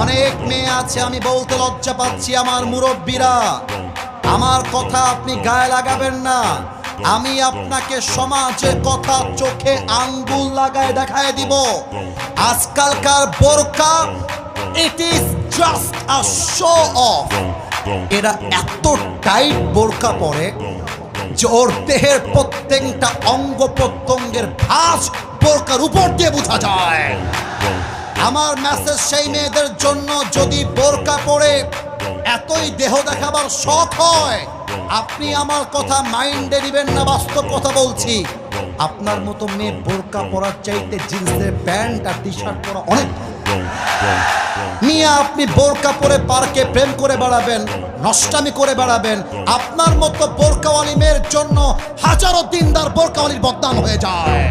অনেক মেয়ে আছে, আমি বলতে লজ্জা পাচ্ছি, আমার মুরব্বীরা, আমার কথা আপনি গায়ে লাগাবেন না। আমি আপনাকে সমাজের কথা চোখে আঙ্গুল লাগায় দেখায় দিব। আজকালকার বোরকা, it is just a show off. এরা এত টাইট বোরকা পরে যে ওর দেহের প্রত্যেকটা অঙ্গ প্রত্যঙ্গের ভাঁজ বোরকার উপর দিয়ে বোঝা যায়। আমার মেসেজ সেই মেয়েদের জন্য, যদি বোরকা পরে এতই দেহ দেখাবার শখ হয়, আপনি আমার কথা মাইন্ডে নেবেন না, বাস্তব কথা বলছি। আপনার মতো মেয়ে বোরকা পরার চাইতে জিন্সের প্যান্ট আর টি শার্ট পরা অনেক মিয়া। আপনি বোরকা পরে পার্কে প্রেম করে বেড়াবেন, নষ্টামি করে বেড়াবেন, আপনার মতো বোরকাওয়ালি মেয়ের জন্য হাজারো দিনদার বোরকাওয়ালির বদনাম হয়ে যায়।